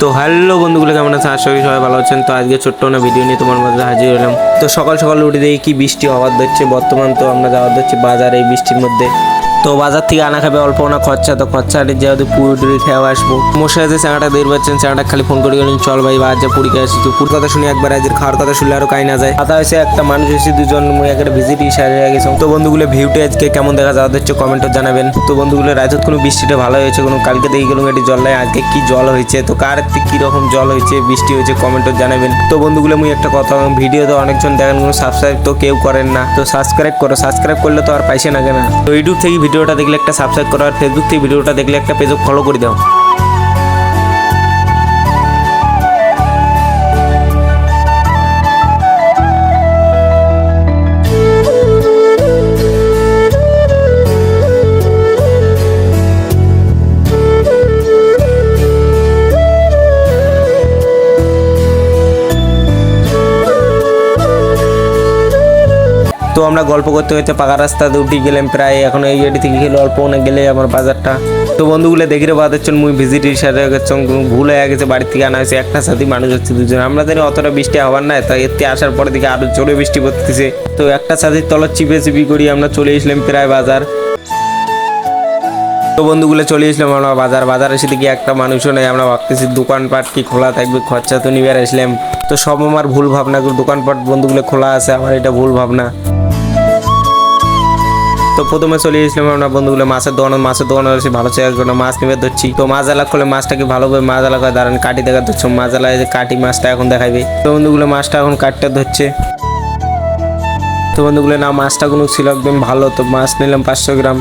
তো হ্যালো বন্ধুগুলো, কেমন আছেন? আশা করি সবাই ভালো আছেন। তো আজকে ছোট্ট না ভিডিও নিয়ে তোমার মধ্যে হাজির হলাম। তো সকাল সকাল উঠে দেখি কি বৃষ্টি হওয়ার ধরছে। বর্তমান তো আমরা যাওয়ার ধরছি বাজার এই বৃষ্টির মধ্যে। তো বাজার থেকে আনা খাবে অল্প না খরচা, তো খরচা হাটে যেহেতু পুরি টুরি খেয়ে আসবো। মশাই আছে চাঁটা দিয়ে পাচ্ছেন, চাঁটা খালি ফোন করে গেলেন চল ভাই বাজার পুরি খেয়ে আসি। তো পুর কথা শুনে একবার আজকের খাওয়ার কথা শুনলে আরো কাই না যায়। কথা হয়েছে একটা মানুষ এসে দুজন একটা ভিজিট হিসাবে হয়ে গেছে। তো বন্ধুগুলো ভিউটা আজকে কেমন দেখা যাওয়া হচ্ছে কমেন্টে জানাবেন। তো বন্ধুগুলো রাজত কোনো বৃষ্টিটা ভালো হয়েছে, কোনো কালকে দেখে গেলাম একটি জল নাই, আজকে কি জল হয়েছে, তো কার কি রকম জল হয়েছে বৃষ্টি হয়েছে কমেন্টে জানাবেন। তো বন্ধুগুলো মুই একটা কথা, ভিডিও তো অনেকজন দেখেন কোনো সাবস্ক্রাইব তো কেউ করেন না, তো সাবস্ক্রাইব করো। সাবস্ক্রাইব করলে তো আর পাইছে না কেন। তো ইউটিউব থেকে ভিডিওটা দেখলে একটা সাবস্ক্রাইব করো, আর ফেসবুক থেকে ভিডিওটা দেখলে একটা পেজ ফলো করে দাও। তো আমরা গল্প করতে করতে পাকা রাস্তাতে উঠে গেলাম প্রায়। এখন এই এটি থেকে গেলে অল্প অনেক গেলে আমার বাজারটা। তো বন্ধুগুলো দেখে বাজার মুই ভিজিট হিসাবে ভুল হয়ে গেছে, বাড়ি থেকে আনা হয়েছে একটা সাথে মানুষ হচ্ছে দুজন। আমরা জানি অতটা বৃষ্টি হওয়ার নাই, তাই এতে আসার পরে দিকে আরো জোরে বৃষ্টি পড়তেছে। তো একটা সাথে তলার চিপে চিপি করি আমরা চলে আসলাম প্রায় বাজার। তো বন্ধুগুলো চলে আসলাম আমরা বাজার এসে দেখি একটা মানুষও নেই। আমরা ভাবতেছি দোকানপাট কি খোলা থাকবে, খরচা তো নিবে আসলাম। তো সব আমার ভুল ভাবনা, দোকানপাট বন্ধুগুলো খোলা আছে, আমার এটা ভুল ভাবনা। তো প্রথমে চলে এসেছিলাম আমরা বন্ধুগুলো মাছের দোকানে এসে ভালো চেয়ে আসবে না, মাছ নিবে ধরছি। তো মাছ আলাক করলে মাছটাকে ভালোভাবে মাছ আলাক হয়, দাঁড়ান কাটি দেখা ধরছো, মাছ আলাক কাটি মাছটা এখন দেখাইবে। তো বন্ধুগুলো মাছটা এখন কাটতে ধরছে। তো বন্ধুগুলো না মাছটা কোনো ছিল একদম ভালো, তো মাছ নিলাম 500 গ্রাম।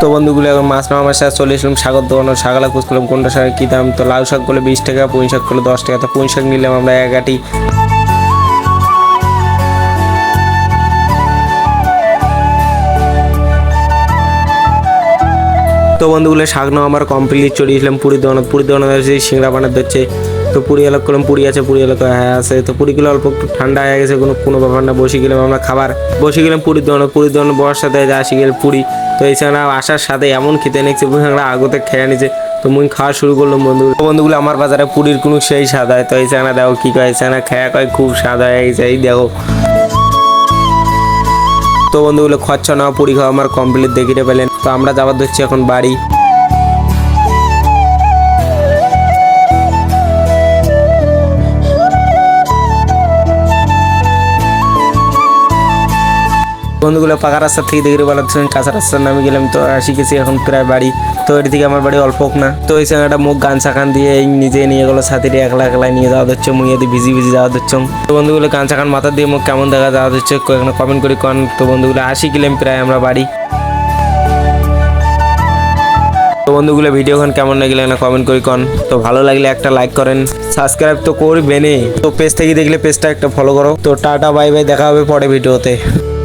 তো বন্ধুগুলো এখন মাছ নেওয়া আমার সাথে চলে এসলাম শাকের দোকানে, শাকলা খুঁজ করলাম কোনটা শাকের কী দাম। তো লাউ শাক করলে 20 টাকা, পুঁই শাক করলে 10 টাকা। তো পুঁই শাক নিলাম আমরা 1 আটি। তো বন্ধুগুলো শাক নেওয়া আমার কমপ্লিট চলে এসলাম পুরী দোকানে এসে সিংড়া বানাতে হচ্ছে। তো পুরি এলাক করলাম, পুরি আছে, পুরি এলাকা হ্যাঁ আছে। তো পুরিগুলো অল্প একটু ঠান্ডা হয়ে গেছে, কোনো ব্যাপার না। বসে গেলাম আমরা খাবার, বসে গেলাম পুরীর দোকানে বসার সাথে আসি গেল পুরি। তো এছাড়া আসার সাথে এমন খেতে নিচ্ছে আমরা আগতে খেয়ে নিচ্ছে। তো মুই খাওয়া শুরু করলাম বন্ধুগুলো আমার বাজারে পুরীর কোনো সেই স্বাদ হয়। তো এছাড়া দেখো কি কয়, এছাড়া খেয়া কয় খুব স্বাদ হয়ে গেছে, এই দেখো। তো বন্ধুগুলো খরচা নেওয়া পুরি খাওয়া আমার কমপ্লিট দেখিতে পেলেন। তো আমরা যাবার ধরছি এখন বাড়ি। বন্ধুগুলো পাকা রাস্তা থেকে দেখে বেলাচ্ছেন, কাঁচা রাস্তার নামে গেলাম। তো আসি গেছি এখন প্রায় বাড়ি। তো এটি থেকে আমার বাড়ি অল্প না। তো এই জায়গাটা মুখ গান চাকান দিয়ে নিজে নিয়ে গেলো, সাথে একলা নিয়ে যাওয়া হচ্ছে, মুইয়ে দিয়ে ভিজি যাওয়া হচ্ছে। তো বন্ধুগুলো গান চাকান মাথা দিয়ে মুখ কেমন দেখা যাওয়া হচ্ছে কমেন্ট করি কন। তো বন্ধুগুলো আসি গেলাম প্রায় আমরা বাড়ি। তো বন্ধুগুলো ভিডিওখান কেমন লাগলে না কমেন্ট করি কন। তো ভালো লাগলে একটা লাইক করেন, সাবস্ক্রাইব তো করবেনই। তো পেজ থেকে দেখলে পেজটা একটা ফলো করো। তো টাটা বাই বাই, দেখা হবে পরে ভিডিওতে।